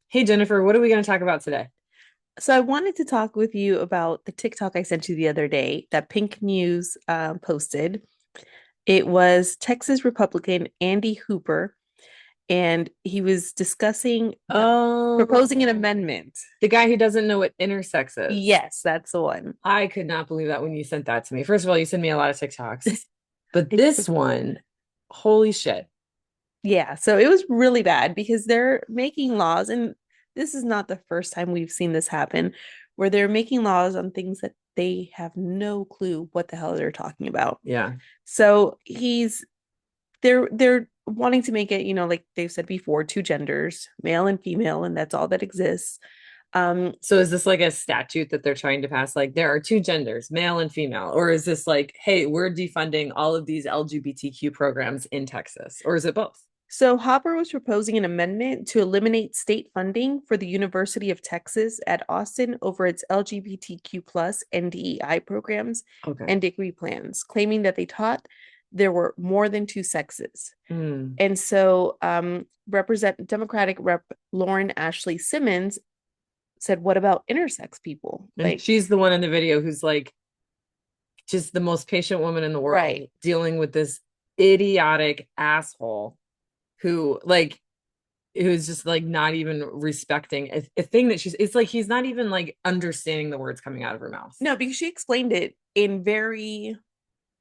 Hey Jennifer, what are we going to talk about today? So I wanted to talk with you about the TikTok I sent you the other day that Pink News posted. It was Texas Republican Andy Hooper, and he was discussing Oh, proposing an amendment. the guy who doesn't know what intersex is. Yes, that's the one. I could not believe that when you sent that to me. First of all, you send me a lot of TikToks, but this one, holy shit. Yeah, so it was really bad because they're making laws, and this is not the first time we've seen this happen, where they're making laws on things that they have no clue what the hell they're talking about. Yeah. So they're wanting to make it, like they've said before, two genders, male and female, and that's all that exists. So is this like a statute that they're trying to pass? Like there are two genders, male and female, or is this like, hey, we're defunding all of these LGBTQ programs in Texas, or is it both? so Hopper was proposing an amendment to eliminate state funding for the University of Texas at Austin over its LGBTQ plus and DEI programs Okay. and degree plans, claiming that they taught there were more than two sexes. Hmm. And so represent Democratic Rep Lauren Ashley Simmons said, what about intersex people? And Like, she's the one in the video who's like, just the most patient woman in the world right. dealing with this idiotic asshole who like who's just like not even respecting a thing that she's it's like he's not even like understanding the words coming out of her mouth. No, because she explained it in very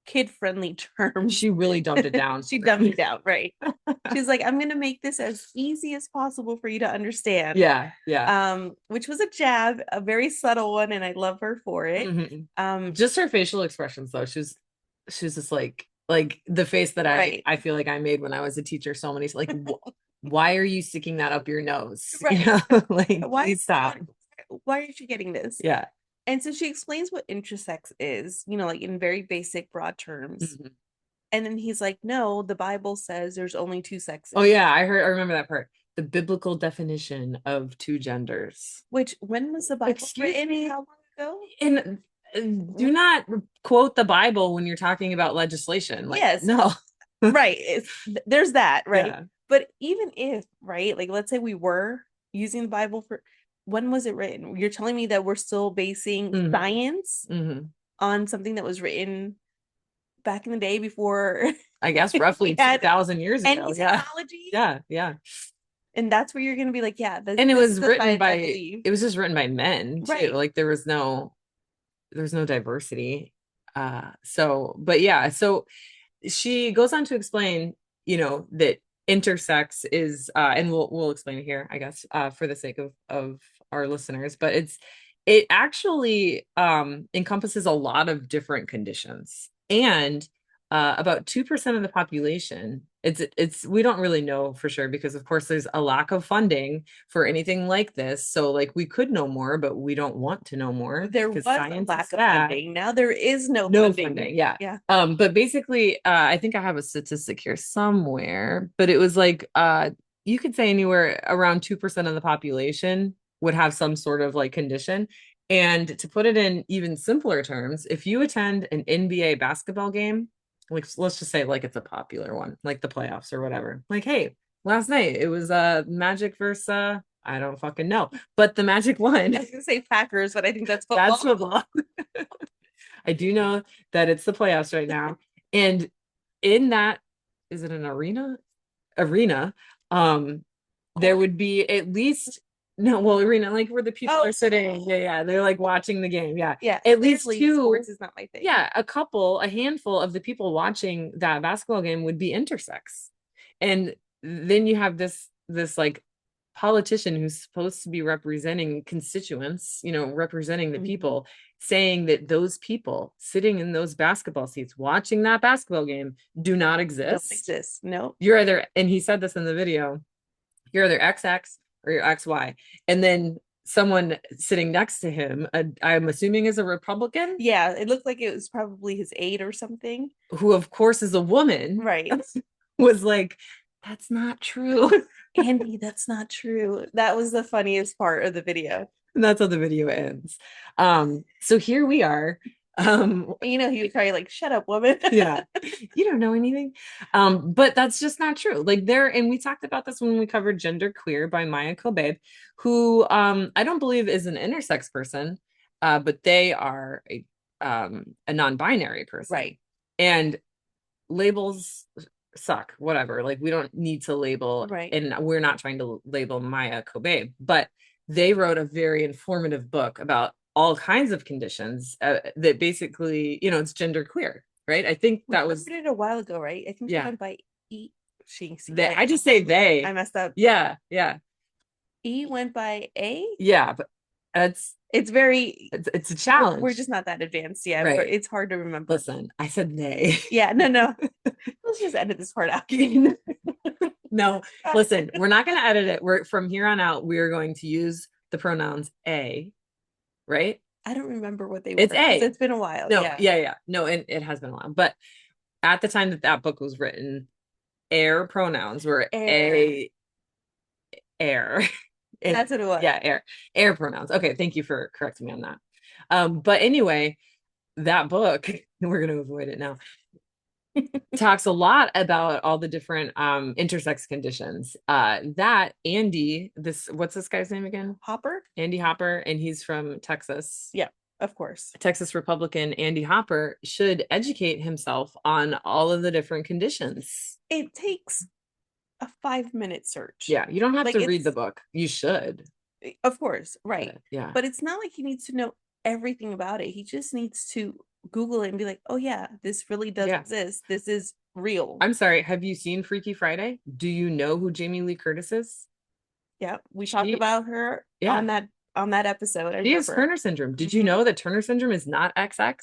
kid-friendly terms. She really dumbed it down She for dumbed him. it down, right? She's like, I'm gonna make this as easy as possible for you to understand. Yeah, yeah. Which was a jab, a very subtle one, and I love her for it. Mhm. Um, Just her facial expressions though. She's just like the face that I right, I feel like I made when I was a teacher so many like why are you sticking that up your nose? You right. know, like Why please stop. why are you getting this? Yeah. And so she explains what intersex is, like in very basic, broad terms. Mhm. And then he's like, no, the Bible says there's only two Oh sexes. yeah, I remember that part. The biblical definition of two genders. Which, when was the Bible Excuse written? me? How long ago? And do not quote the Bible when you're talking about legislation. Like, Yes, no. right. There's that, right? Yeah. But even if, right, like let's say we were using the Bible for, when was it written? You're telling me that we're still basing Hmm. science Hmm. on something that was written back in the day before I guess roughly we had 2000 years any ago. Yeah. technology? Yeah. Yeah. And that's where you're going to be like, yeah, And this is the science I believe. it was just written by men too. Right. Like there was no diversity. So, but yeah, so she goes on to explain, that intersex is, and we'll explain it here, I guess, for the sake of our listeners, but it actually encompasses a lot of different conditions, and about 2% of the population. It's we don't really know for sure because of course there's a lack of funding for anything like this. So like we could know more, but we don't want to know more There because was a science is lack of sad. funding. Now there is no No funding. funding, yeah. Yeah. But basically, I think I have a statistic here somewhere, but it was like you could say anywhere around 2% of the population would have some sort of like condition. And to put it in even simpler terms, if you attend an NBA basketball game, like let's just say like it's a popular one, like the playoffs or whatever. Like, hey, last night it was Magic versus I don't fucking know, but the Magic won. I was gonna say Packers, but I think that's That's football. football. I do know that it's the playoffs right now. And in that, is it an arena? Arena. Um, there Court. would be at least no, well, arena, like where the people Oh, are sitting. Yeah, yeah. They're like watching the game. Yeah. yeah. At least Clearly, two, sports is not my thing. yeah, a handful of the people watching that basketball game would be intersex. And then you have this like politician who's supposed to be representing constituents, representing the Mhm. people, saying that those people sitting in those basketball seats watching that basketball game do not Don't exist. exist. No. You're either, and he said this in the video, you're either XX or you're XY. And then someone sitting next to him, I'm assuming is a Republican, Yeah, it looked like it was probably his aide or something. who of course is a woman, Right. was like, that's not true. Andy, that's not true. That was the funniest part of the video. And that's how the video ends. So here we are. You know, he would probably like, shut up, woman. Yeah, you don't know anything. But that's just not true. Like there, and we talked about this when we covered Gender Queer by Maia Kobabe, who I don't believe is an intersex person, but they are a non-binary person. Right. And labels suck, whatever. Like we don't need to label, Right. and we're not trying to label Maia Kobabe, but they wrote a very informative book about all kinds of conditions that basically, it's gender queer, right? I think We that was covered it a while ago, right? I think she yeah. went by E. She, I just say they. I messed up. Yeah, yeah, E went by A. yeah, but it's It's very. it's a challenge. We're just not that advanced yet, right? but it's hard to remember. Listen, I said they. Yeah, no. Let's just edit this part out. No, listen, we're not going to edit it. We're from here on out, we're going to use the pronouns a, right? I don't remember what they It's were. a. It's been a while. No, Yeah. yeah. No, and it has been a while. But at the time that that book was written, air pronouns were air. That's what it was. Yeah, air pronouns. Okay, thank you for correcting me on that. But anyway, that book, we're going to avoid it now, talks a lot about all the different intersex conditions. That Andy, what's this guy's name again? Hopper? Andy Hopper, and he's from Texas. Yeah, of course. Texas Republican Andy Hopper should educate himself on all of the different conditions. It takes a 5-minute search. Yeah, you don't have to read the book. You should. Of course, right. Yeah. But it's not like he needs to know everything about it. He just needs to Google it and be like, oh yeah, this really does exist. This is real. I'm sorry. Have you seen Freaky Friday? Do you know who Jamie Lee Curtis is? Yeah, we talked about her on that episode. She has Turner syndrome. Did you know that Turner syndrome is not XX?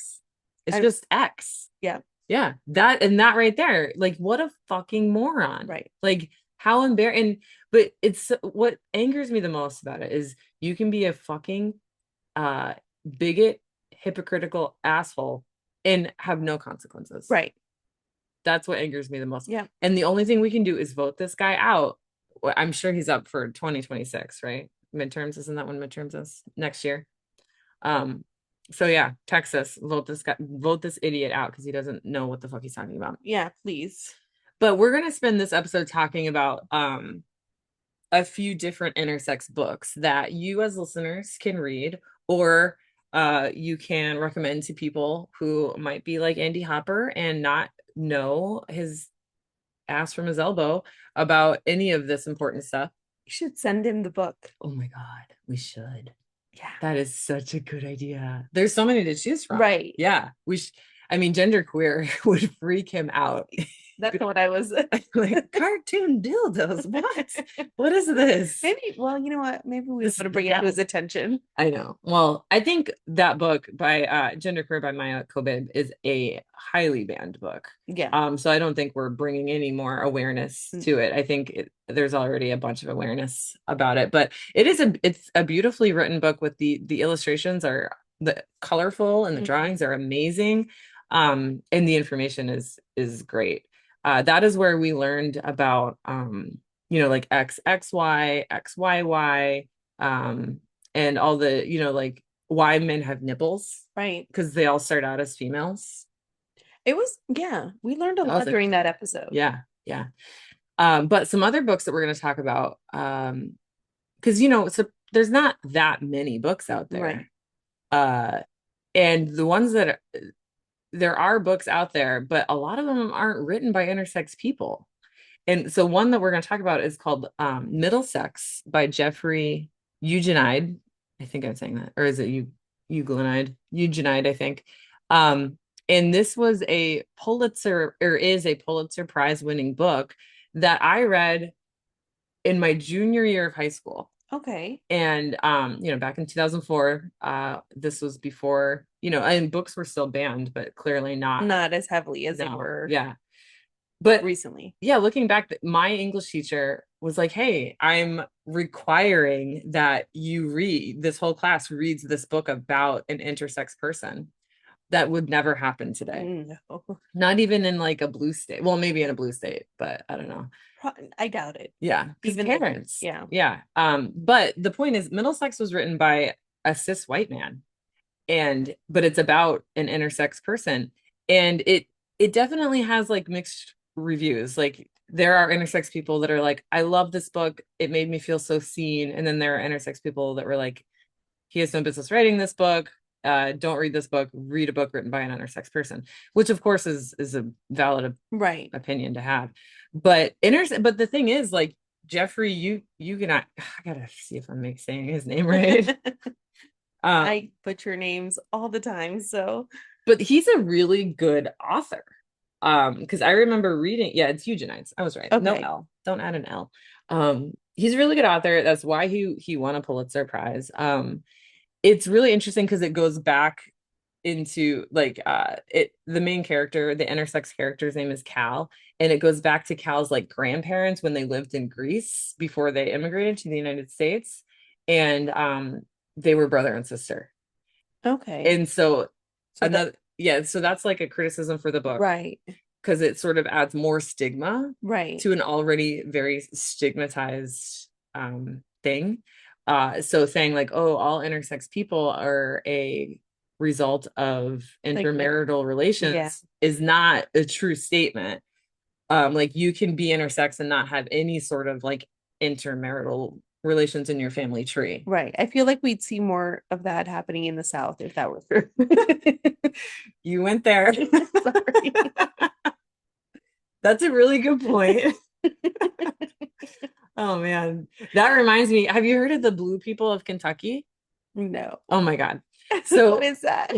It's just X. Yeah. Yeah. That right there. Like, what a fucking moron. Right. Like, how embarrassing. But it's what angers me the most about it is you can be a fucking bigot, hypocritical asshole and have no consequences. Right. That's what angers me the most. Yeah. And the only thing we can do is vote this guy out. I'm sure he's up for 2026, right? Midterms, isn't that when midterms is next year? So yeah, Texas, vote this idiot out because he doesn't know what the fuck he's talking about. Yeah, please. But we're gonna spend this episode talking about a few different intersex books that you as listeners can read, or you can recommend to people who might be like Andy Hopper and not know his ass from his elbow about any of this important stuff. You should send him the book. Oh my God, we should. Yeah. That is such a good idea. There's so many to choose from. Right. Yeah. I mean, genderqueer would freak him out. That's what I was like, cartoon dildos. What is this? Maybe, well, you know what? Maybe we want to bring it to his attention. I know. Well, I think that book by Genderqueer by Maia Kobabe is a highly banned book. Yeah. So I don't think we're bringing any more awareness to it. I think there's already a bunch of awareness about it, but it's a beautifully written book with the illustrations are colorful and the drawings are amazing. And the information is great. That is where we learned about like XXY, XYY, and all the like why men have nipples, right? Because they all start out as females. It was we learned a lot during that episode. Yeah. But some other books that we're going to talk about, because so there's not that many books out there, right? And the ones that there are books out there, but a lot of them aren't written by intersex people. And so one that we're going to talk about is called Middlesex by Jeffrey Eugenides. I think I'm saying that. Or is it Eugenides? Eugenides, I think. And this was a Pulitzer Prize winning book that I read in my junior year of high school. Okay. And back in 2004, this was before, and books were still banned, but clearly not as heavily as they were. Yeah. But recently. Yeah, looking back, my English teacher was like, hey, I'm requiring that this whole class reads this book about an intersex person. That would never happen today. No. Not even in like a blue state. Well, maybe in a blue state, but I don't know. I doubt it. Yeah. Even parents. Yeah. Yeah. But the point is, Middlesex was written by a cis white man. but it's about an intersex person, and it definitely has like mixed reviews. Like there are intersex people that are like, I love this book, it made me feel so seen, and then there are intersex people that were like, he has no business writing this book, don't read this book, read a book written by an intersex person, which of course is a valid Right. opinion to have. But the thing is, like, Jeffrey, you can, I gotta see if I'm saying his name right. I butcher names all the time, so But he's a really good author. Because I remember reading, yeah, it's Eugenides. I was right. No okay. L. Don't add an L. He's a really good author. That's why he won a Pulitzer Prize. It's really interesting because it goes back into like the main character, the intersex character's name is Cal, and it goes back to Cal's like grandparents when they lived in Greece before they immigrated to the United States. And they were brother and sister. Okay. And so So that another, yeah, so that's like a criticism for the book right. because it sort of adds more stigma Right. to an already very stigmatized thing. So saying like, oh, all intersex people are a result of Like intermarital yeah. relations is not a true statement. Like you can be intersex and not have any sort of like intermarital relations in your family tree. Right. I feel like we'd see more of that happening in the South if that were true. You went there. Sorry. That's a really good point. Oh man. That reminds me, have you heard of the blue people of Kentucky? No. Oh my God. What So is that?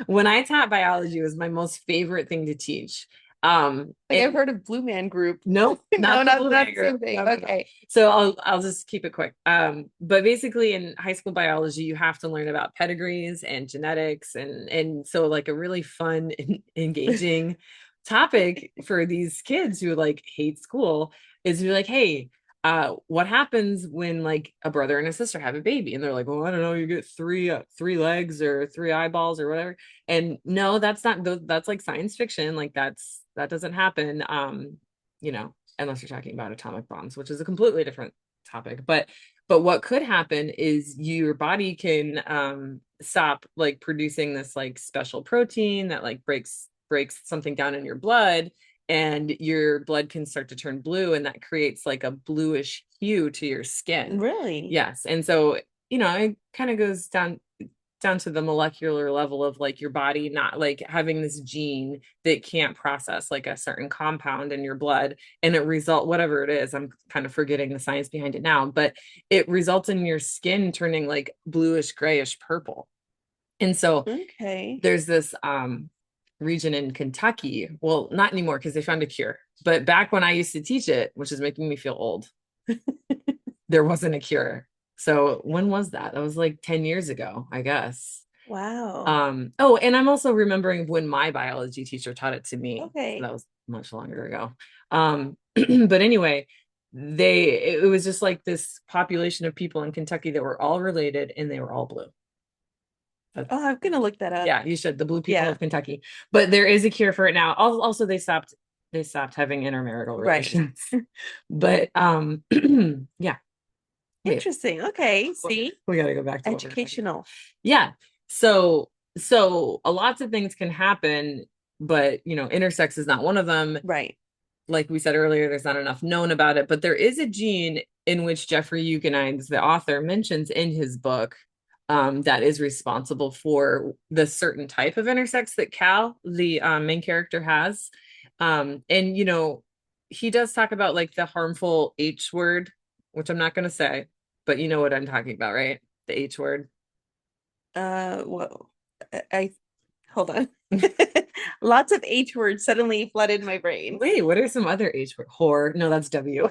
when I taught biology, it was my most favorite thing to teach. Like I've heard of Blue Man Group. Nope, No, not the not blue not the group. same thing. No, no, no. Okay. So I'll just keep it quick. But basically in high school biology, you have to learn about pedigrees and genetics, and so like a really fun and engaging topic for these kids who like hate school is you're like, hey, what happens when like a brother and a sister have a baby? And they're like, well, I don't know, you get three legs or three eyeballs or whatever. And no, that's not, that's like science fiction. Like that doesn't happen. You know, unless you're talking about atomic bombs, which is a completely different topic. But what could happen is your body can stop like producing this like special protein that like breaks something down in your blood, and your blood can start to turn blue, and that creates like a bluish hue to your skin. Really? Yes. And so, you know, it kind of goes down to the molecular level of like your body not like having this gene that can't process like a certain compound in your blood, and it result whatever it is, I'm kind of forgetting the science behind it now, but it results in your skin turning like bluish grayish purple. And so Okay. there's this region in Kentucky, well not anymore because they found a cure, but back when I used to teach it, which is making me feel old, there wasn't a cure. So when was that? That was like 10 years ago, I guess. Wow. Oh, and I'm also remembering when my biology teacher taught it to me. So Okay. that was much longer ago. But anyway, it was just like this population of people in Kentucky that were all related and they were all blue. Oh, I'm gonna look that up. Yeah, you should. The blue people Yeah. of Kentucky. But there is a cure for it now. Also, they stopped having intermarital Right. relations. But yeah. Wait, Interesting. Okay. See? we got to go back to what we were talking about. Educational. Yeah. So lots of things can happen, but you know, intersex is not one of them. Right. Like we said earlier, there's not enough known about it, but there is a gene in which Jeffrey Eugenides, the author, mentions in his book, that is responsible for the certain type of intersex that Cal, the main character, has. And you know, he does talk about like the harmful H word, which I'm not going to say, but you know what I'm talking about, right? The H word. Whoa. I hold on. Lots of H words suddenly flooded my brain. Wait, what are some other H word? Whore. No, that's W.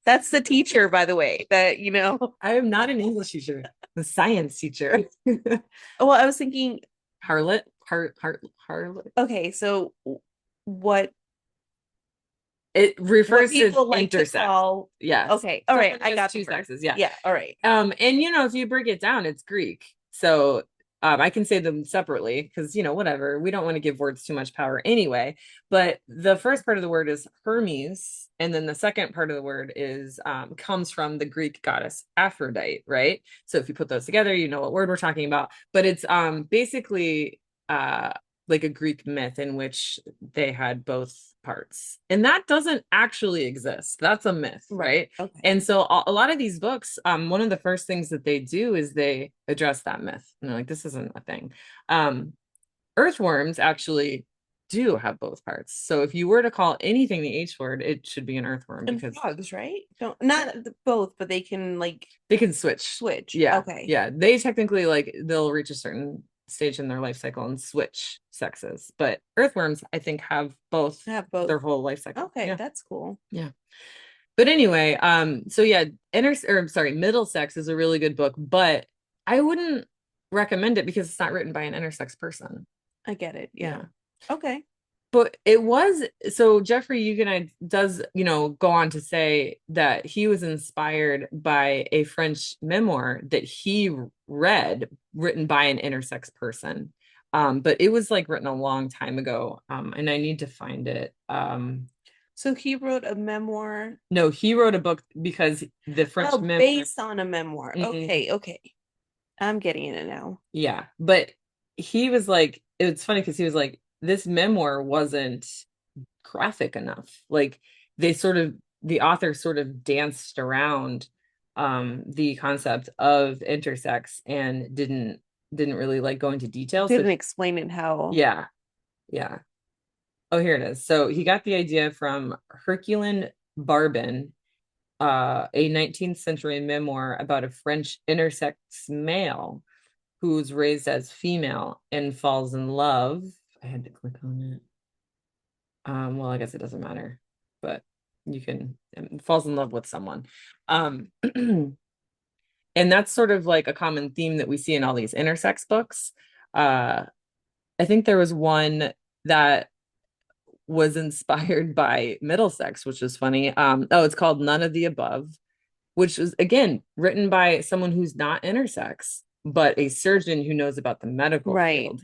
That's the teacher, by the way, that I am not an English teacher, I'm a science teacher. Well, I was thinking, Harlot. Harlot. okay, so what It refers to people like to intersex. call, Yes. okay, all right, Someone I who has got two the word. sexes. Yeah. Yeah, all right. And you know, if you break it down, it's Greek. So I can say them separately because, whatever. We don't want to give words too much power anyway. But the first part of the word is Hermes. And then the second part of the word is comes from the Greek goddess Aphrodite, right? So if you put those together, you know what word we're talking about. But it's basically like a Greek myth in which they had both parts. And that doesn't actually exist. That's a myth, right? Okay. And so a lot of these books, one of the first things that they do is they address that myth. And they're like, this isn't a thing. Earthworms actually do have both parts. So if you were to call anything the H word, it should be an earthworm And because frogs, right? Don't not both, but they can like they can switch. switch. Yeah. Okay. Yeah. They technically they'll reach a certain stage in their life cycle and switch sexes. But earthworms, I think, have both their whole life cycle. Okay, yeah. That's cool. Yeah. But anyway, so yeah, Middlesex is a really good book, but I wouldn't recommend it because it's not written by an intersex person. I get it. Yeah. Okay. But it was so Jeffrey Eugenides does, go on to say that he was inspired by a French memoir that he read written by an intersex person. But it was like written a long time ago. And I need to find it. So he wrote a memoir. No, he wrote a book because the French memoir based on a memoir. Mhm. Okay. I'm getting it now. Yeah. But he was like, it's funny because he was like, this memoir wasn't graphic enough. Like the author sort of danced around the concept of intersex and didn't really like go into detail. Didn't explain it how. Yeah. Yeah. Oh, here it is. So he got the idea from Herculin Barbin, a 19th century memoir about a French intersex male who's raised as female and falls in love. I had to click on it. Well, I guess it doesn't matter, but you can falls in love with someone. And that's sort of like a common theme that we see in all these intersex books. I think there was one that was inspired by Middlesex, which is funny. It's called None of the Above, which was again written by someone who's not intersex, but a surgeon who knows about the medical field.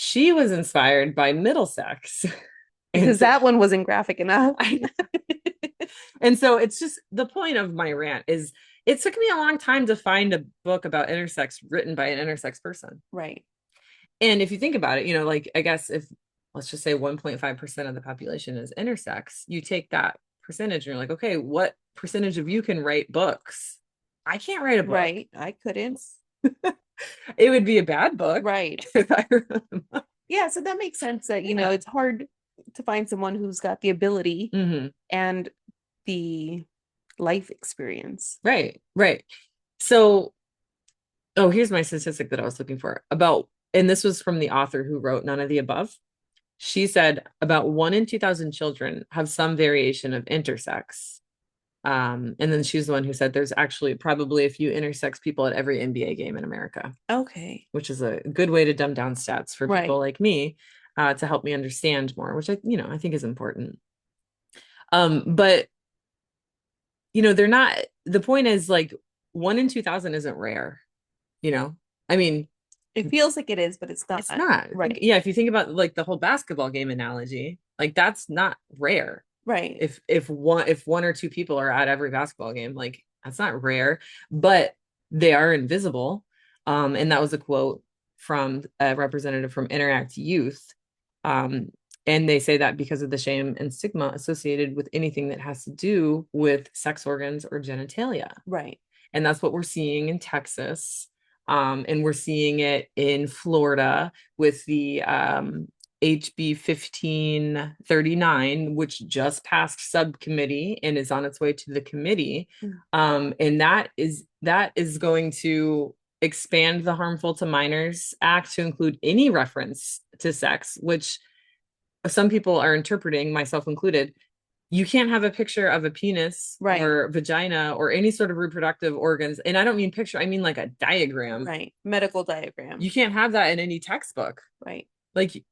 She was inspired by Middlesex. Because that one wasn't graphic enough. And so it's just the point of my rant is it took me a long time to find a book about intersex written by an intersex person. Right. And if you think about it, like I guess if let's just say 1.5% of the population is intersex, you take that percentage and you're like, okay, what percentage of you can write books? I can't write a book. Right. I couldn't. It would be a bad book. Right. Yeah, so that makes sense that, it's hard to find someone who's got the ability and the life experience. Right. So, here's my statistic that I was looking for and this was from the author who wrote None of the Above. She said about 1 in 2,000 children have some variation of intersex. And then she's the one who said there's actually probably a few intersex people at every NBA game in America. Okay. Which is a good way to dumb down stats for people like me to help me understand more, which I think is important. But they're not, the point is like 1 in 2,000 isn't rare, I mean, it feels like it is, but it's not. It's not. Right. Yeah, if you think about like the whole basketball game analogy, like that's not rare. Right. If one or two people are at every basketball game, like that's not rare, but they are invisible. And that was a quote from a representative from Interact Youth. And they say that because of the shame and stigma associated with anything that has to do with sex organs or genitalia. Right. And that's what we're seeing in Texas. And we're seeing it in Florida with the HB 1539, which just passed subcommittee and is on its way to the committee. And that is going to expand the Harmful to Minors Act to include any reference to sex, which some people are interpreting, myself included. You can't have a picture of a penis or vagina or any sort of reproductive organs. And I don't mean picture, I mean like a diagram. Right. Medical diagram. You can't have that in any textbook. Right. Like,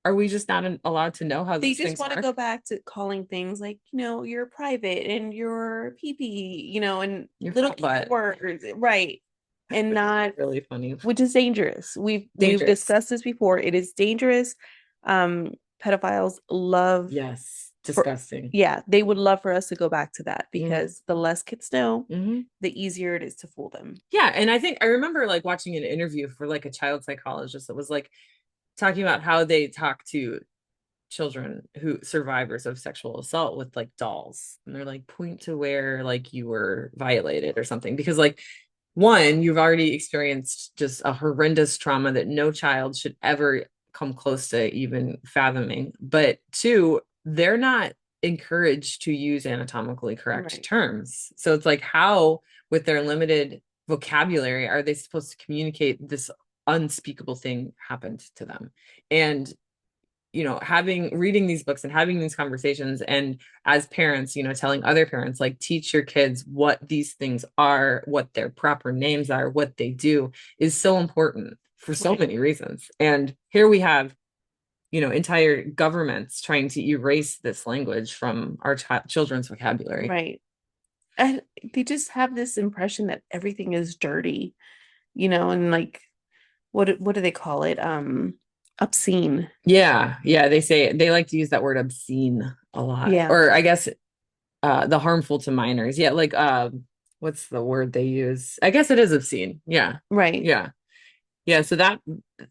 are we just not allowed to know how they these just things want to work? go back to calling things like, you're private and your pee-pee, and your little butt. words. Right. and Which is not, really funny. which is dangerous. We've Dangerous. discussed this before. It is dangerous. Pedophiles love Yes. for, Disgusting. yeah, they would love for us to go back to that Hmm. because the less kids know, Hmm. the easier it is to fool them. Yeah. And I think I remember like watching an interview for like a child psychologist that was like talking about how they talk to children who survivors of sexual assault with like dolls, and they're like, point to where like you were violated or something, because like one, you've already experienced just a horrendous trauma that no child should ever come close to even fathoming, but two, they're not encouraged to use anatomically correct Right. terms, so it's like, how with their limited vocabulary are they supposed to communicate this unspeakable thing happened to them? And having reading these books and having these conversations, and as parents, telling other parents, like, teach your kids what these things are, what their proper names are, what they do, is so important for so Right. many reasons. And here we have, entire governments trying to erase this language from our children's vocabulary. Right. And they just have this impression that everything is dirty, and like what do they call it? Obscene. Yeah, yeah, they like to use that word obscene a lot, Yeah. or I guess the harmful to minors. Yeah, like what's the word they use? I guess it is obscene. Yeah. Right. Yeah. Yeah, so that,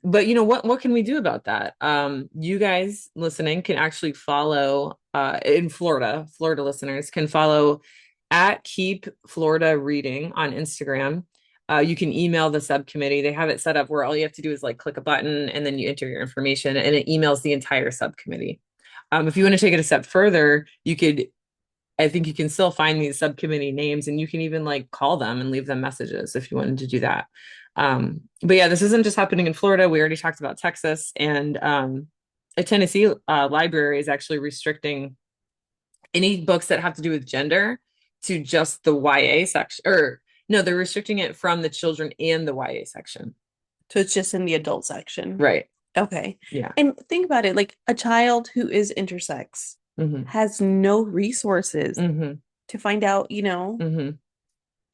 but what can we do about that? You guys listening can actually follow in Florida listeners can follow at Keep Florida Reading on Instagram. You can email the subcommittee. They have it set up where all you have to do is like click a button and then you enter your information and it emails the entire subcommittee. If you want to take it a step further, I think you can still find these subcommittee names and you can even like call them and leave them messages if you wanted to do that. But yeah, this isn't just happening in Florida. We already talked about Texas, and a Tennessee library is actually restricting any books that have to do with gender to just the YA section, or no, they're restricting it from the children and the YA section. So it's just in the adult section. Right. Okay. Yeah. And think about it, like a child who is intersex Hmm. has no resources Hmm. to find out, Hmm.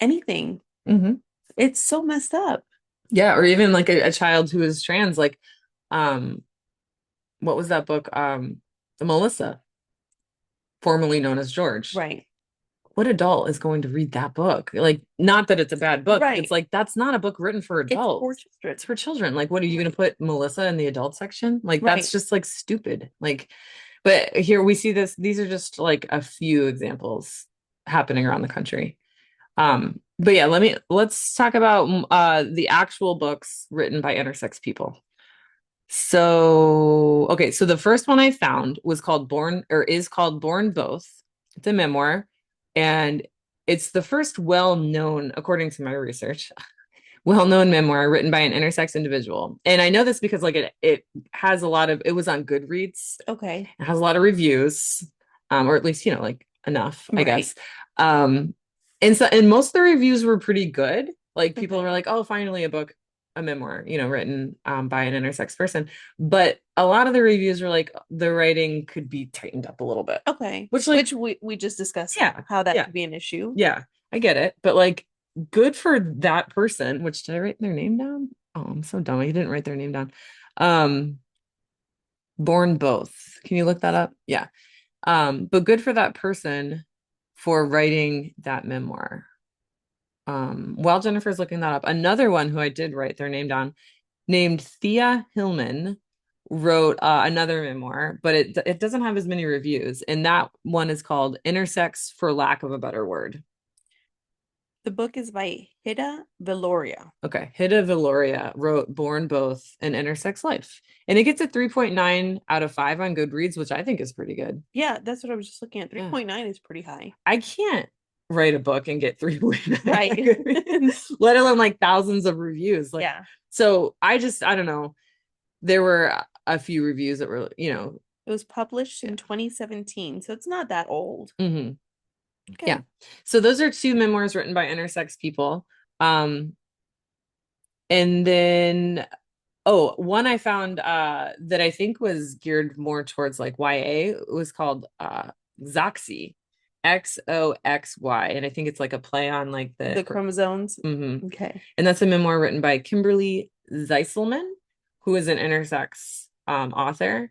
anything. Hmm. It's so messed up. Yeah, or even like a child who is trans, like um what was that book? Melissa, formerly known as George. Right. What adult is going to read that book? Like, not that it's a bad book. It's Right. like, that's not a book written for It's for adults. children. It's for children. Like, what are you going Right. to put Melissa in the adult section? Like, that's Right. just like stupid. Like, but here we see this. These are just like a few examples happening around the country. But yeah, let's talk about the actual books written by intersex people. So, okay, so the first one I found was called Born, or is called Born Both. It's a memoir, and it's the first well-known, according to my research, well-known memoir written by an intersex individual. And I know this because like it has a lot of, it was on Goodreads. Okay. It has a lot of reviews, or at least, like enough, I Right. guess. Um, and most of the reviews were pretty good. Like people Okay. were like, "Oh, finally a book, a memoir, written by an intersex person." But a lot of the reviews were like the writing could be tightened up a little bit, Okay. which like, Which we just discussed yeah, how that yeah, could be an issue. yeah, I get it. But like, good for that person. Which, did I write their name down? Oh, I'm so dumb. I didn't write their name down. Um, Born Both. Can you look that up? Yeah. But good for that person for writing that memoir. While Jennifer's looking that up, another one who I did write their name down, named Thea Hillman, wrote another memoir, but it doesn't have as many reviews, and that one is called Intersex, for lack of a better word. The book is by Hida Viloria. Okay, Hida Viloria wrote Born Both, an Intersex Life, and it gets a 3.9 out of 5 on Goodreads, which I think is pretty good. Yeah, that's what I was just looking at. Yeah. 3.9 is pretty high. I can't write a book and get 3.9 Right. let alone like thousands of reviews. Like, Yeah. so I don't know. There were a few reviews that were, It was published yeah. in 2017, so it's not that old. Mhm. Okay. Yeah. So those are two memoirs written by intersex people. And then, one I found that I think was geared more towards like YA. It was called XOXY. XOXY, and I think it's like a play on like The chromosomes. Mhm. Okay. And that's a memoir written by Kimberly Ziselman, who is an intersex author.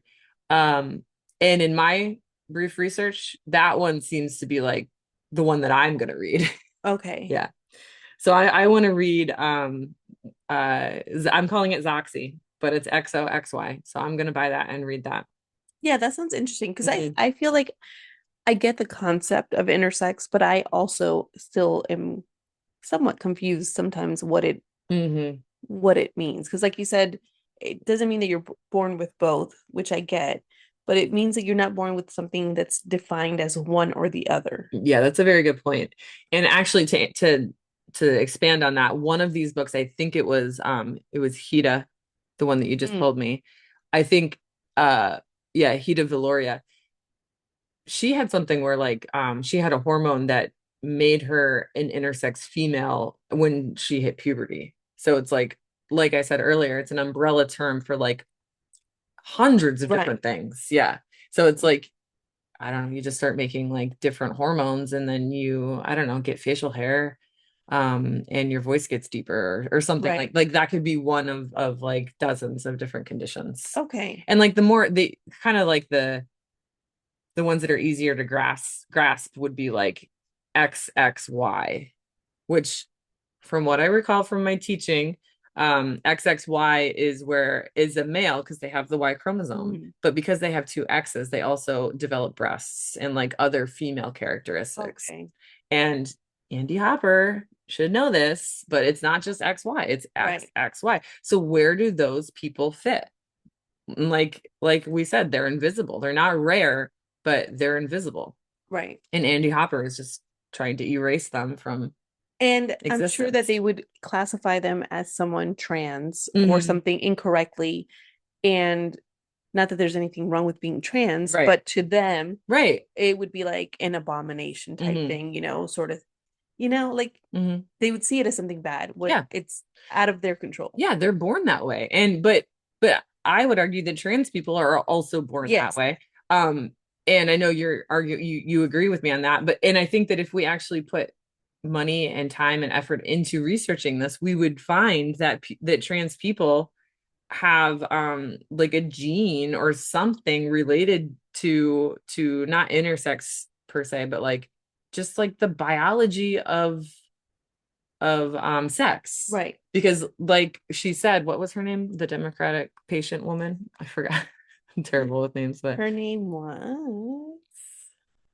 Um, and in my brief research, that one seems to be like the one that I'm gonna read. Okay. Yeah. So I want to read I'm calling it XOXY, but it's XOXY. So I'm gonna buy that and read that. Yeah, that sounds interesting because Mhm. I feel like I get the concept of intersex, but I also still am somewhat confused sometimes Mhm. what it means. Because like you said, it doesn't mean that you're born with both, which I get, but it means that you're not born with something that's defined as one or the other. Yeah, that's a very good point. And actually to expand on that, one of these books, I think it was Hida, the one that you just Mm, told me. I think yeah, Hida Viloria. She had something where like she had a hormone that made her an intersex female when she hit puberty. So it's like I said earlier, it's an umbrella term for like hundreds of right, different things. Yeah. So it's like I don't know, you just start making like different hormones and then you, I don't know, get facial hair, and your voice gets deeper or something right. like that could be one of like dozens of different conditions. Okay, And like the more they kind of like the ones that are easier to grasp would be like XXY, which from what I recall from my teaching, XXY is a male because they have the Y chromosome, mm, but because they have two X's, they also develop breasts and like other female characteristics. okay, And Andy Hopper should know this, but it's not just XY, it's right, XXY. So where do those people fit? Like we said, they're invisible. They're not rare, but they're invisible. right. And Andy Hopper is just trying to erase them from And I'm sure that existence. they would classify them as someone trans or Mhm. something incorrectly. And not that there's anything wrong with being trans, Right. but to them, Right. it would be like an abomination type Hmm. thing, sort of, like Hmm. they would see it as something bad, what Yeah. it's out of their control. Yeah, they're born that way. And but I would argue that trans people are also born that Yes, way. Um and I know you agree with me on that, but and I think that if we actually put money and time and effort into researching this, we would find that trans people have like a gene or something related to not intersex per se, but like just like the biology of sex. right. Because like she said, what was her name? The Democratic patient woman? I forgot. I'm terrible with names, but Her name was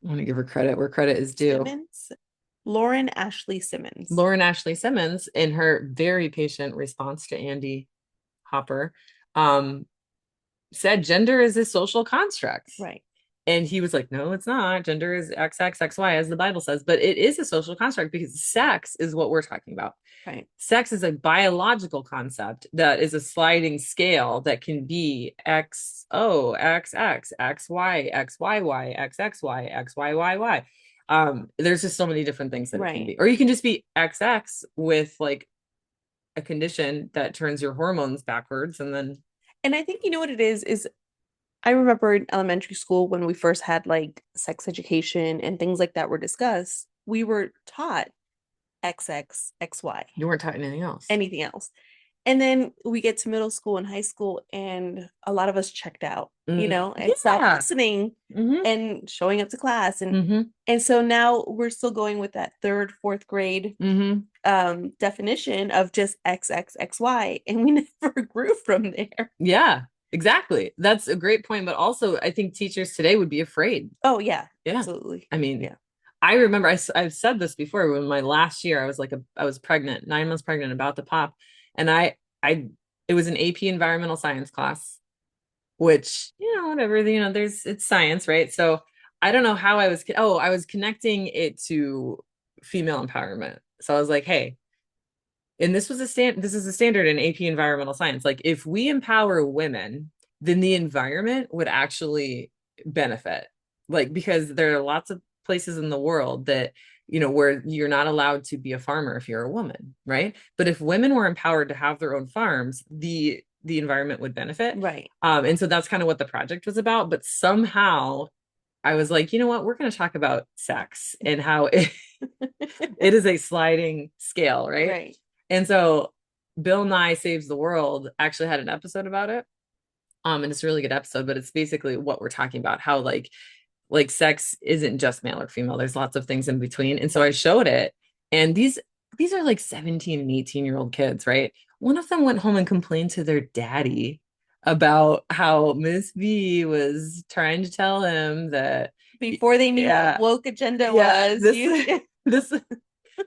I want to give her credit where credit is due. Simmons, Lauren Ashley Simmons. Lauren Ashley Simmons, in her very patient response to Andy Hopper, um, said gender is a social construct. Right, And he was like, no, it's not. Gender is XXXY, as the Bible says, but it is a social construct because sex is what we're talking about. right, Sex is a biological concept that is a sliding scale that can be XO, XX, XY, XYY, XXY, XYYY. There's just so many different things that it can right. be. Or you can just be XX with like a condition that turns your hormones backwards and then And I think you know what it is I remember in elementary school when we first had like sex education and things like that were discussed, we were taught XX, XY, you weren't taught anything else. anything else. And then we get to middle school and high school, and a lot of us checked out, and stopped Yeah. listening Hmm. and showing up to class. And Hmm. and so now we're still going with that third, fourth grade Hmm. definition of just XXXY, and we never grew from there. Yeah, exactly. That's a great point. But also, I think teachers today would be afraid. Oh yeah, Yeah. absolutely. I mean, Yeah. I remember I've said this before when my last year, I was pregnant, 9 months pregnant, about to pop. And I, it was an AP environmental science class, which, whatever, it's science, right? So I don't know how I was connecting it to female empowerment. So I was like, hey, and this is a standard in AP environmental science. Like if we empower women, then the environment would actually benefit. Like because there are lots of places in the world that where you're not allowed to be a farmer if you're a woman, right? But if women were empowered to have their own farms, the environment would benefit. Right. And so that's kind of what the project was about. But somehow I was like, you know what, we're going to talk about sex and how it is a sliding scale, right? Right. And so Bill Nye Saves the World actually had an episode about it. And it's a really good episode, but it's basically what we're talking about, how like sex isn't just male or female. There's lots of things in between. And so I showed it, and these are like 17 and 18-year-old kids, right? One of them went home and complained to their daddy about how Miss B was trying to tell him that Before they knew yeah, what woke agenda yeah, was, this you this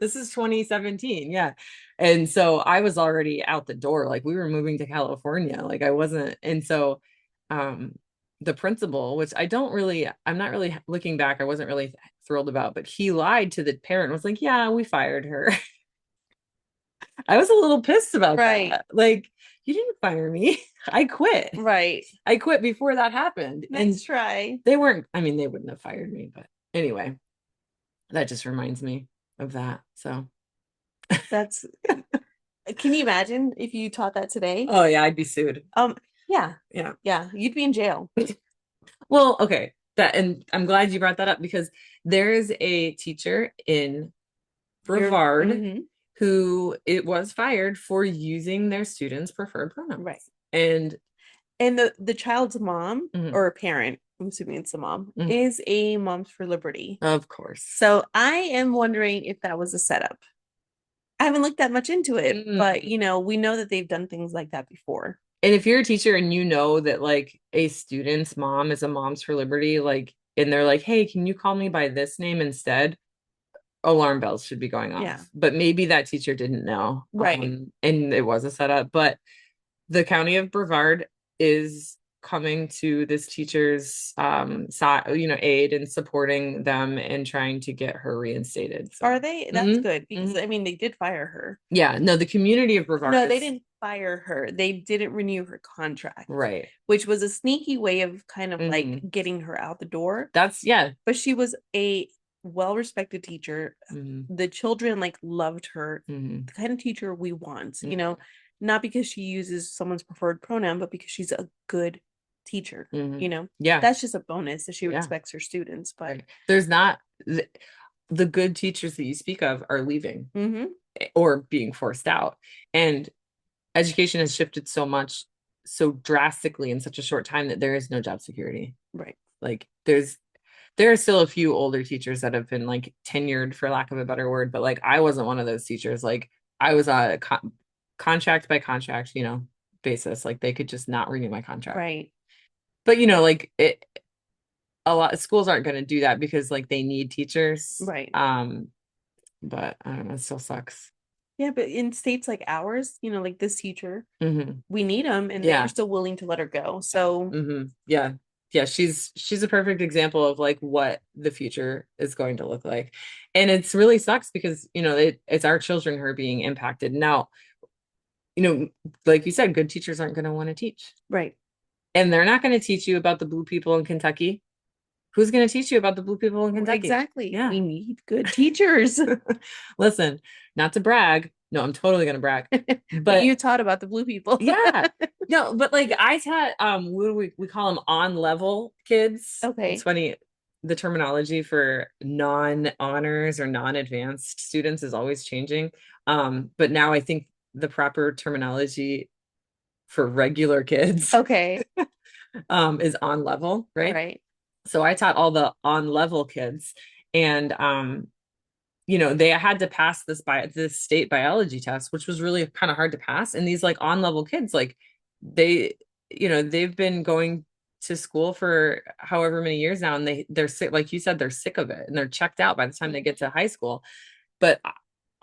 this is 2017, yeah. And so I was already out the door, like we were moving to California, like I wasn't. And so um the principal, which I'm not really looking back, I wasn't really thrilled about, but he lied to the parent, was like, yeah, we fired her. I was a little pissed about right, that. Like, you didn't fire me. I quit. right. I quit before that happened. And Nice try. they weren't, I mean, they wouldn't have fired me, but anyway, that just reminds me of that. So, That's can you imagine if you taught that today? oh yeah, I'd be sued. Um, yeah, Yeah. yeah, you'd be in jail. Well, okay. That, and I'm glad you brought that up because there is a teacher in Brevard Mhm. who it was fired for using their students' preferred pronouns. Right. And And the child's mom mhm, or parent, I'm assuming it's the mom, mhm, is a Moms for Liberty. of course. So I am wondering if that was a setup. I haven't looked that much into it, but Mm. we know that they've done things like that before. And if you're a teacher and you know that like a student's mom is a Moms for Liberty, like, and they're like, hey, can you call me by this name instead? Alarm bells should be going off. Yeah. But maybe that teacher didn't know. Right. And it was a setup. But the county of Brevard is coming to this teacher's aid and supporting them and trying to get her reinstated. So Are they? That's mhm, good because mhm. I mean they did fire her. Yeah, no, the community of Brevard No, is they didn't fire her. They didn't renew her contract, right. which was a sneaky way of kind of like Mhm. getting her out the door. That's yeah. But she was a well-respected teacher. Mhm, The children like loved her, mhm, the kind of teacher we want, mhm, not because she uses someone's preferred pronoun, but because she's a good teacher, mhm. Yeah, That's just a bonus that she yeah. expects her students, but Right. There's not the good teachers that you speak of are leaving mhm, or being forced out. And education has shifted so much, so drastically in such a short time that there is no job security. right. Like there are still a few older teachers that have been like tenured, for lack of a better word, but like I wasn't one of those teachers. Like I was on a contract by contract, basis. Like they could just not renew my contract. Right. But like a lot of schools aren't going to do that because like they need teachers. Right. But I don't know, it still sucks. Yeah, but in states like ours, like this teacher, Hmm. we need them and they're Yeah. still willing to let her go. So, Yeah. Yeah, she's a perfect example of like what the future is going to look like. And it's really sucks because, it's our children who are being impacted. Now, like you said, good teachers aren't going to want to teach. right. And they're not going to teach you about the blue people in Kentucky. Who's going to teach you about the blue people in Kentucky? Exactly. Yeah. We need good teachers. Listen, not to brag. No, I'm totally going to brag. But you taught about the blue people. Yeah. No, but like I taught what do we call them, on level kids. Okay. It's funny. The terminology for non-honors or non-advanced students is always changing. But now I think the proper terminology for regular kids Okay. is on level, right? Right. So I taught all the on level kids, and they had to pass this state biology test, which was really kind of hard to pass. And these like on level kids, like they, they've been going to school for however many years now, and they're sick, like you said, they're sick of it, and they're checked out by the time they get to high school. But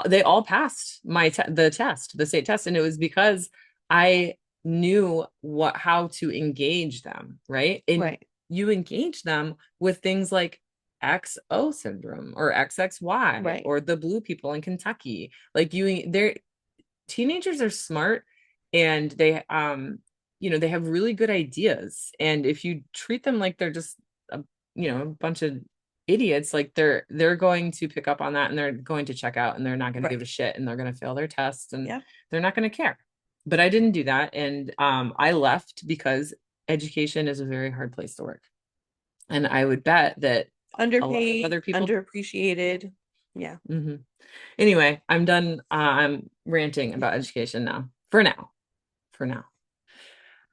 they all passed the state test, and it was because I knew how to engage them, right? And Right. you engage them with things like XO syndrome or XXY Right. or the blue people in Kentucky. Like they're teenagers are smart, and they have really good ideas. And if you treat them like they're just a bunch of idiots, like they're going to pick up on that, and they're going to check out, and they're not going to give a shit, and they're going to fail their tests, and they're not going to care. But I didn't do that, and I left because education is a very hard place to work. And I would bet that a lot of Underpaid, other people. underappreciated. Yeah. Mhm. Anyway, I'm done. I'm ranting about education now. For now. For now.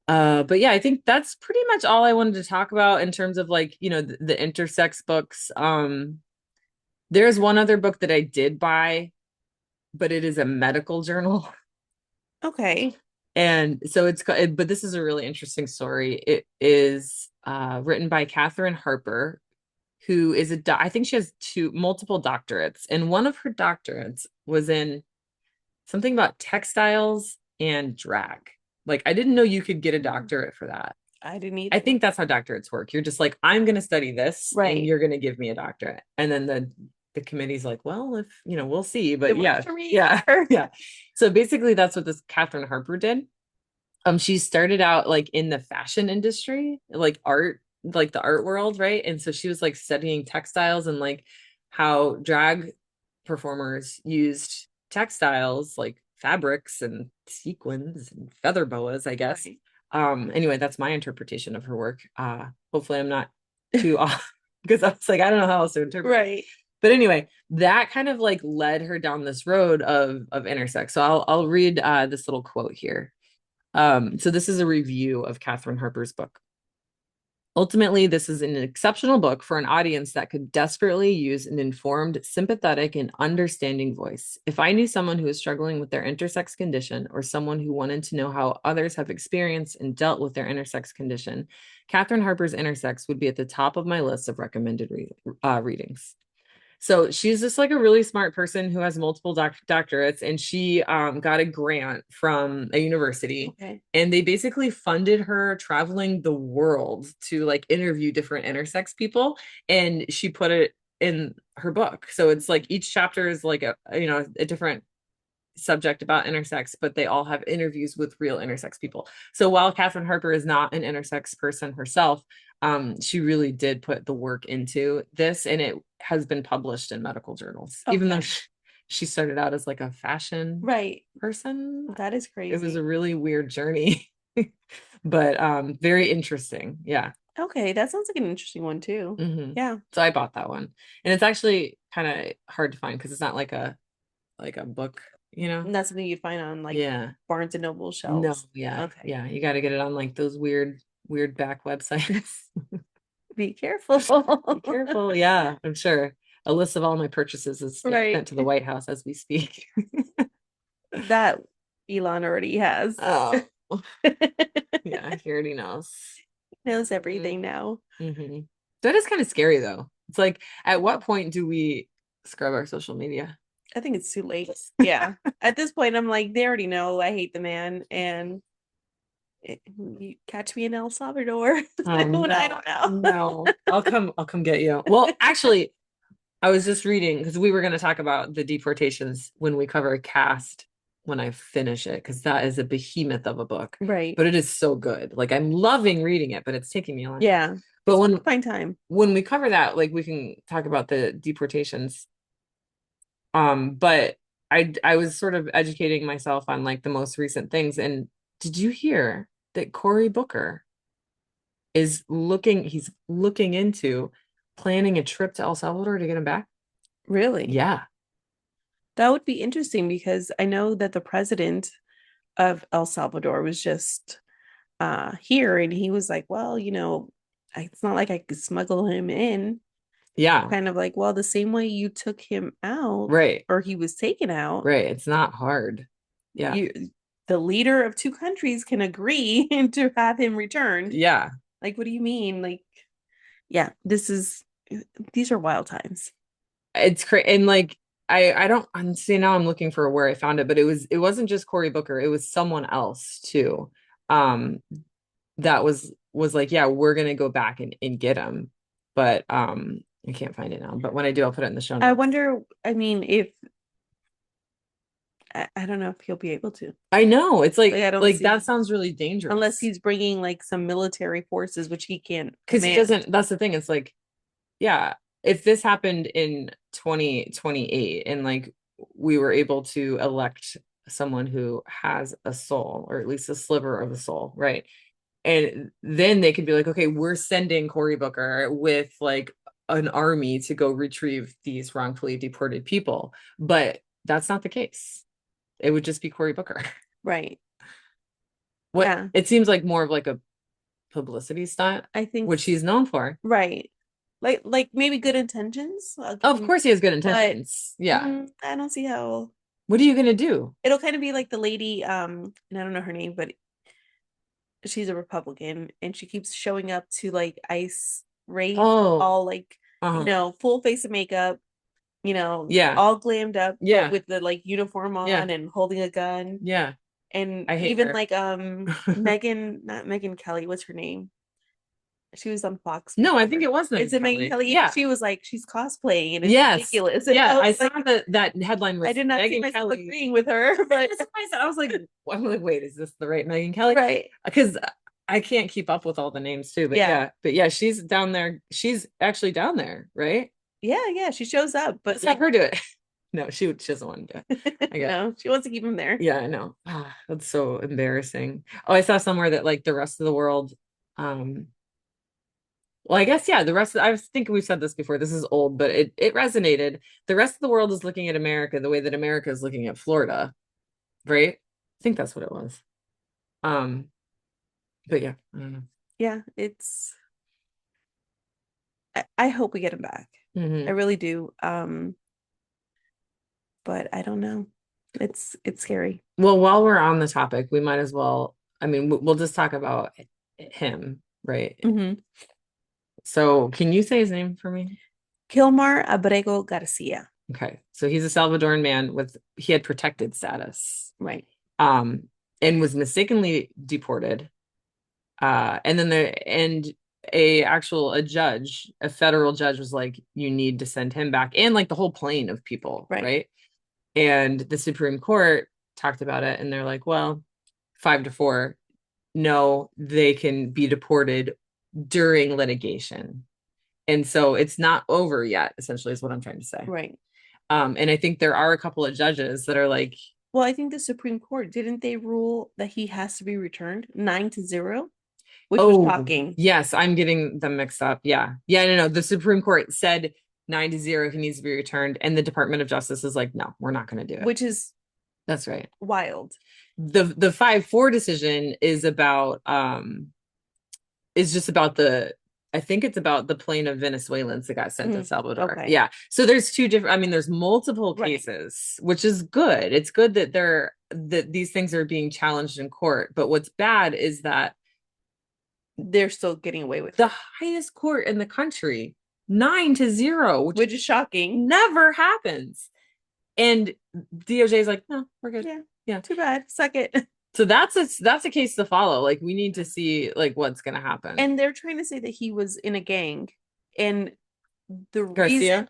But yeah, I think that's pretty much all I wanted to talk about in terms of like, the intersex books. There's one other book that I did buy, but it is a medical journal. Okay. And so but this is a really interesting story. It is written by Catherine Harper, who is I think she has multiple doctorates, and one of her doctorates was in something about textiles and drag. Like, I didn't know you could get a doctorate for that. I didn't I either. think that's how doctorates work. You're just like, I'm going to study this and Right. you're going to give me a doctorate. And then the committee's like, well, if, we'll see. But It works yeah, for me. yeah, yeah. So basically that's what this Catherine Harper did. She started out like in the fashion industry, like art, like the art world, right? And so she was like studying textiles and like how drag performers used textiles like fabrics and sequins and feather boas, I guess. Right. Anyway, that's my interpretation of her work. Hopefully I'm not too off because I was like, I don't know how else to interpret it. Right. But anyway, that kind of like led her down this road of intersex. So I'll read this little quote here. So this is a review of Catherine Harper's book. Ultimately, this is an exceptional book for an audience that could desperately use an informed, sympathetic, and understanding voice. If I knew someone who was struggling with their intersex condition or someone who wanted to know how others have experienced and dealt with their intersex condition, Catherine Harper's Intersex would be at the top of my list of recommended readings. So she's just like a really smart person who has multiple doctorates, and she got a grant from a university. Okay. And they basically funded her traveling the world to like interview different intersex people, and she put it in her book. So it's like each chapter is like a different subject about intersex, but they all have interviews with real intersex people. So while Catherine Harper is not an intersex person herself, she really did put the work into this, and it has been published in medical journals, even though she started out as like a fashion Right. person. That is It was crazy. a really weird journey, but very interesting. Yeah. Okay, that sounds like an interesting one too. Yeah. So I bought that one, and it's actually kind of hard to find because it's not like a book, And that's something you'd find on like Yeah. Barnes and Noble No, shelves. yeah. Okay. Yeah. You got to get it on like those weird back websites. Be careful. Be careful. Yeah, I'm sure. A list of all my purchases is Right. sent to the White House as we speak. That Elon already has. Oh, yeah, he already knows. Knows everything now. Mm-hmm. That is kind of scary though. It's like, at what point do we scrub our social media? I think it's too late. Yeah. At this point, I'm like, they already know I hate the man, and you catch me in El Salvador. I don't know. No, I'll come get you. Well, actually, I was just reading because we were going to talk about the deportations when we cover Cast when I finish it, because that is a behemoth of a book. Right. But it is so good. Like, I'm loving reading it, but it's taking me a long time. Yeah. But when Find time. when we cover that, like, we can talk about the deportations. But I was sort of educating myself on like the most recent things. And did you hear that Cory Booker he's looking into planning a trip to El Salvador to get him back? Really? Yeah. That would be interesting because I know that the president of El Salvador was just here, and he was like, well, it's not like I could smuggle him in. Yeah. Kind of like, well, the same way you took him out, Right. or he was taken out, Right. It's not hard. Yeah. The leader of two countries can agree to have him returned. Yeah. Like, what do you mean? Like, yeah, these are wild times. It's crazy. And like, I don't, I'm see now I'm looking for where I found it, but it wasn't just Cory Booker. It was someone else too. Um, that was like, yeah, we're gonna go back and get him. But I can't find it now. But when I do, I'll put it in the show notes. I wonder, I mean, if I don't know if he'll be able to. I know. It's like, I don't like see, that sounds really dangerous. unless he's bringing like some military forces, which he can't Because he command. doesn't, that's the thing. It's like, yeah, if this happened in 2028 and like we were able to elect someone who has a soul, or at least a sliver of a soul, right? And then they could be like, okay, we're sending Cory Booker with like an army to go retrieve these wrongfully deported people. But that's not the case. It would just be Cory Booker. Right. What Yeah. it seems like more of like a publicity stunt, I think which he's known for. right. Like maybe good intentions. Oh, of course he has good But intentions. Yeah. I don't see how What are you gonna do? it'll kind of be like the lady, and I don't know her name, but she's a Republican and she keeps showing up to like ICE raids, Oh, all like, uh-huh. full face of makeup, Yeah. all glammed up, but Yeah. with the like uniform Yeah. on and holding a gun. Yeah. And I hate even her. like Megan, not Megan Kelly, what's her name? She was on Fox No, I think before. it was Is Megan it Megan Kelly. Kelly? Even Yeah. she was like, she's cosplaying and it's Yes. ridiculous. And Yeah. I I was saw like, that headline I with did not see Megan myself Kelly. agreeing with her, but I was like, wait, is this the right Megan Kelly? right. Because I can't keep up with all the names too. Yeah. But yeah, she's down there. She's actually down there, right? Yeah, yeah. She shows up, but Let's have her do it. No, she doesn't want to do it. I get. no, she wants to keep him there. Yeah, I know. Ah, that's so embarrassing. Oh, I saw somewhere that like the rest of the world, um, well, I guess yeah, the rest of I was thinking we've said this before. This is old, but it resonated. The rest of the world is looking at America the way that America is looking at Florida, right? I think that's what it was. Um, but yeah, I don't know. Yeah, I hope we get him back. I Hmm. really do. But I don't know. It's scary. Well, while we're on the topic, we might as well. I mean, we'll just talk about him, right? Hmm. So, can you say his name for me? Kilmar Abrego Garcia. Okay. So he's a Salvadoran man with he had protected status. Right. Um, and was mistakenly deported. And then a judge, a federal judge was like, you need to send him back, and like the whole plane of people, Right. right? And the Supreme Court talked about it, and they're like, well, 5-4, no, they can be deported during litigation. And so it's not over yet, essentially, is what I'm trying to say. Right. And I think there are a couple of judges that are like, Well, I think the Supreme Court, didn't they rule that he has to be returned 9-0, which was oh, shocking. yes, I'm getting them mixed up. Yeah. Yeah, no. The Supreme Court said 9-0, he needs to be returned. And the Department of Justice is like, no, we're not going to do it. Which is That's right. wild. The 5-4 decision is just about I think it's about the plane of Venezuelans that got sent to Salvador. Okay. Yeah. So there's two different, I mean, there's multiple Right. cases, which is good. It's good that these things are being challenged in court. But what's bad is that They're still getting away with the it, highest court in the country, 9-0, which is shocking. never happens. And DOJ is like, no, we're good. Yeah. Yeah. Too bad. Suck it. So that's a case to follow. Like we need to see like what's gonna happen. And they're trying to say that he was in a gang. And the Garcia?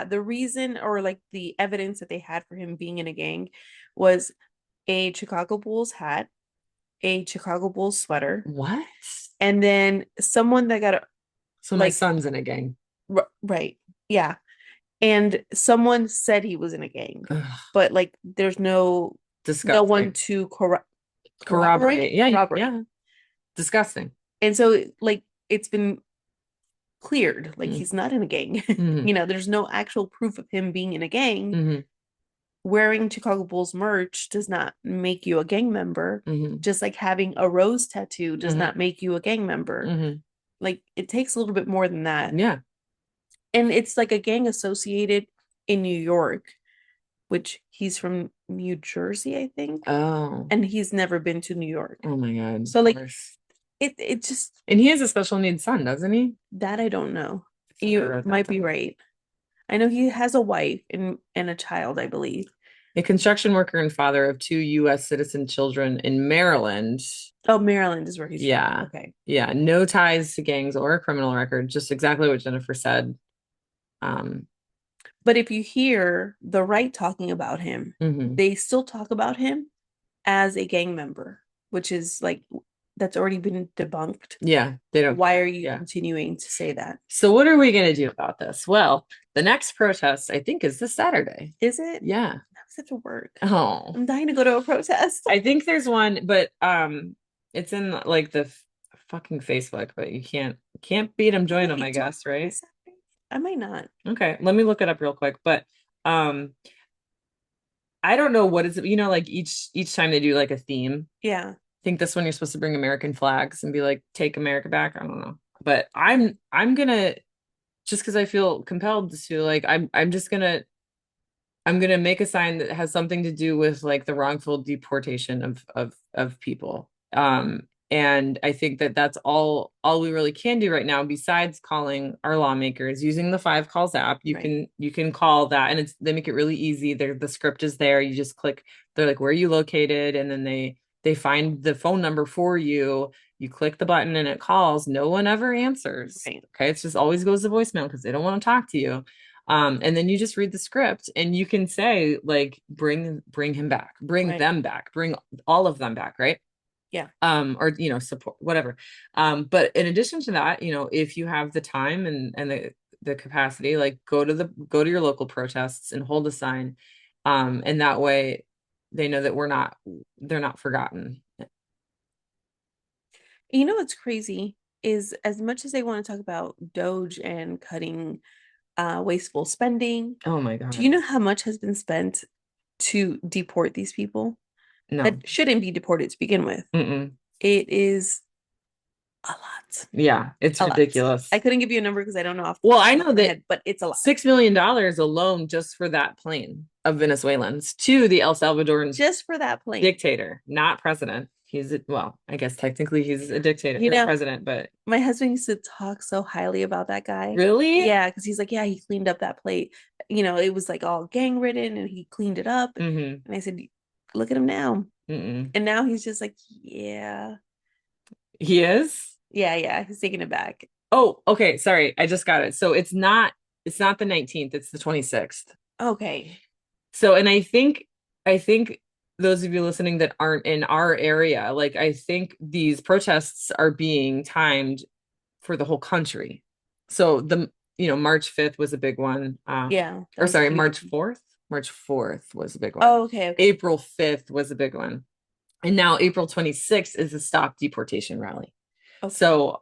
reason or like the evidence that they had for him being in a gang was a Chicago Bulls hat, a Chicago Bulls sweater, What? and then someone that got a So my son's in a gang. right. Yeah. And someone said he was in a gang, Ugh, but like there's no one to corroborate. Yeah, corroborate. yeah. Disgusting. And so like it's been cleared, like Mm. he's not in a gang. Mhm. There's no actual proof of him being in a gang. Mhm. Wearing Chicago Bulls merch does not make you a gang member. Mhm. Just like having a rose tattoo does Mhm. not make you a gang member. Mhm. Like it takes a little bit more than that. Yeah. And it's like a gang associated in New York, which he's from New Jersey, I think. Oh. And he's never been to New York. Oh my God. So like it just, and he has a special needs son, doesn't he? that I don't know. You might be right. I know he has a wife and a child, I believe. A construction worker and father of 2 U.S. citizen children in Maryland. Oh, Maryland is where he's Yeah. from. Okay. Yeah. No ties to gangs or a criminal record. Just exactly what Jennifer said. But if you hear the right talking about him, they still talk about him as a gang member, which is like that's already been debunked. Yeah, they don't. Why are you continuing to say that? So what are we going to do about this? Well, the next protest, I think, is this Saturday. Is it? Yeah. I have to work. Oh. I'm dying to go to a protest. I think there's one, but it's in like the fucking Facebook, but you can't beat them, join them, Wait, I do I guess, right? I might not. Okay, let me look it up real quick. But um, I don't know what is it, like each time they do like a theme. Yeah, I think this one you're supposed to bring American flags and be like, take America back. I don't know. But I'm gonna just because I feel compelled to like I'm gonna make a sign that has something to do with like the wrongful deportation of people. And I think that that's all we really can do right now, besides calling our lawmakers using the 5 calls app. You right. can call that, and they make it really easy. The script is there. You just click. They're like, where are you located? And then they find the phone number for you. You click the button and it calls. No one ever answers. Right. Okay, it's just always goes to voicemail because they don't want to talk to you. And then you just read the script and you can say like, bring him back, bring Right. them back, bring all of them back, right? Yeah. Or support whatever. But in addition to that, if you have the time and the capacity, like go to your local protests and hold a sign. And that way they know that they're not forgotten. You know what's crazy is as much as they want to talk about Doge and cutting wasteful spending, Oh my do you God. know how much has been spent to deport these people No. that shouldn't be deported to begin with? Mm-mm. It is a lot. Yeah, it's A lot. ridiculous. I couldn't give you a number because I don't know off Well, I the top know of my that head, but it's a lot. $6 million alone just for that plane of Venezuelans to the El Salvadoran Just for that plane. dictator, not president. Well, I guess technically he's a dictator You or know, president, but my husband used to talk so highly about that guy. really? Yeah, because he's like, yeah, he cleaned up that plate. It was like all gang ridden and he cleaned it up. Mm-hmm. And I said, look at him now. Mm-mm. And now he's just like, yeah, He is? yeah, he's taking it back. Oh, okay. Sorry. I just got it. So it's not the 19th, it's the 26th. Okay. So, and I think those of you listening that aren't in our area, like I think these protests are being timed for the whole country. So March 5th was a big one. Yeah, that Or was a sorry, pretty March big. 4th. March 4th was a big one. Oh, okay. April 5th was a big one. And now April 26th is a stop deportation rally. Okay. So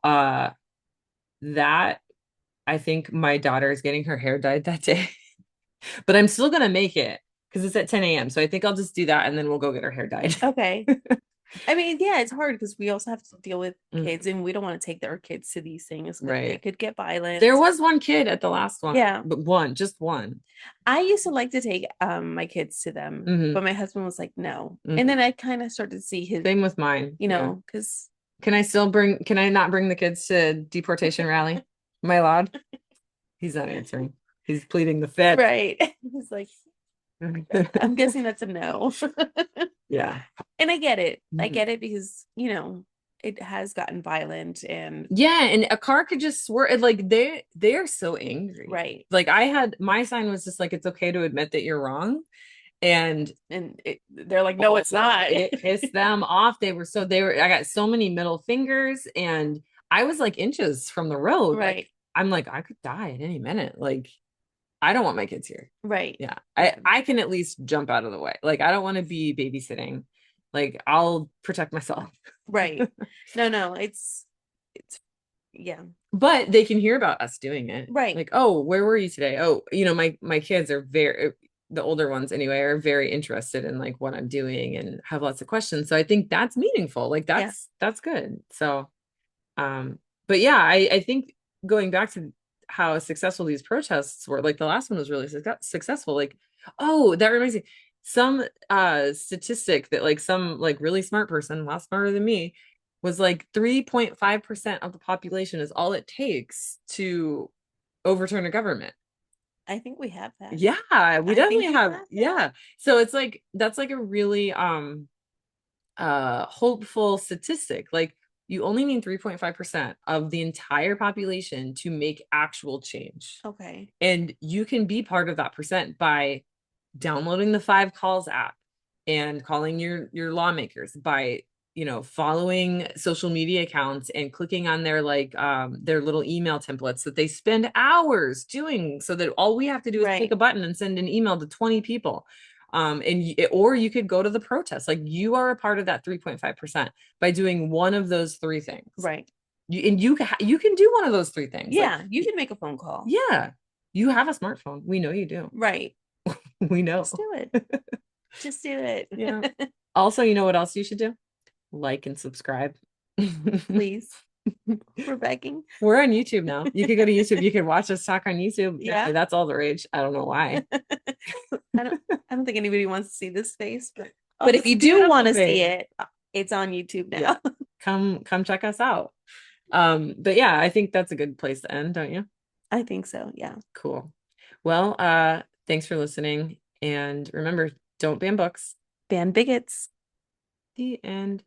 that I think my daughter is getting her hair dyed that day. But I'm still gonna make it because it's at 10 a.m. So I think I'll just do that and then we'll go get her hair dyed. Okay. I mean, yeah, it's hard because we also have to deal with Mm, kids and we don't want to take our kids to these things because they right. could get violent. There was one kid at the last one, Yeah. but just one. I used to like to take my kids to them, Hmm. but my husband was like, no. And Hmm. then I kind of started to see his, Same with mine. Yeah. because Can I not bring the kids to deportation rally? Am I allowed? He's not answering. He's pleading the fifth. right. He's like, I'm guessing that's a no. Yeah. And I get it. I Mhm. get it because, it has gotten violent and Yeah, and a car could just swerve. Like they are so angry. right. Like my sign was just like, it's okay to admit that you're wrong. And They're like, no, it's not. it pissed them off. I got so many middle fingers and I was like inches from the road. Right. Like I'm like, I could die at any minute. Like I don't want my kids here. Right. Yeah. I can at least jump out of the way. Like I don't want to be babysitting. Like I'll protect myself. Right. No, it's yeah. But they can hear about us doing it. Right. Like, oh, where were you today? Oh, my kids are the older ones anyway, are very interested in like what I'm doing and have lots of questions. So I think that's meaningful. Like Yeah. that's good. So but yeah, I think going back to how successful these protests were, like the last one was really successful. Like, oh, that reminds me, some statistic that like some like really smart person, a lot smarter than me, was like 3.5% of the population is all it takes to overturn a government. I think we have that. Yeah, we I think definitely we have. have that. Yeah. So it's like that's like a really hopeful statistic. Like you only need 3.5% of the entire population to make actual change. Okay. And you can be part of that percent by downloading the 5 calls app and calling your lawmakers, by following social media accounts and clicking on their little email templates that they spend hours doing, so that all we have to do is Right. click a button and send an email to 20 people. Or you could go to the protest. Like you are a part of that 3.5% by doing one of those 3 things. Right. You can do one of those three things. Like, Yeah, you can make a phone call. yeah, you have a smartphone. We know you do. Right. We know. Just do it. Just do it. Yeah. Also, you know what else you should do? Like and subscribe. Please. We're begging. We're on YouTube now. You could go to YouTube. You could watch us talk on YouTube. Yeah. That's all the rage. I don't know why. I don't think anybody wants to see this face, but Oh, if you do want to see it, it's on YouTube now. Yeah. Come check us out. But yeah, I think that's a good place to end, don't you? I think so. Yeah. Cool. Well, thanks for listening. And remember, don't ban books. Ban bigots. The end.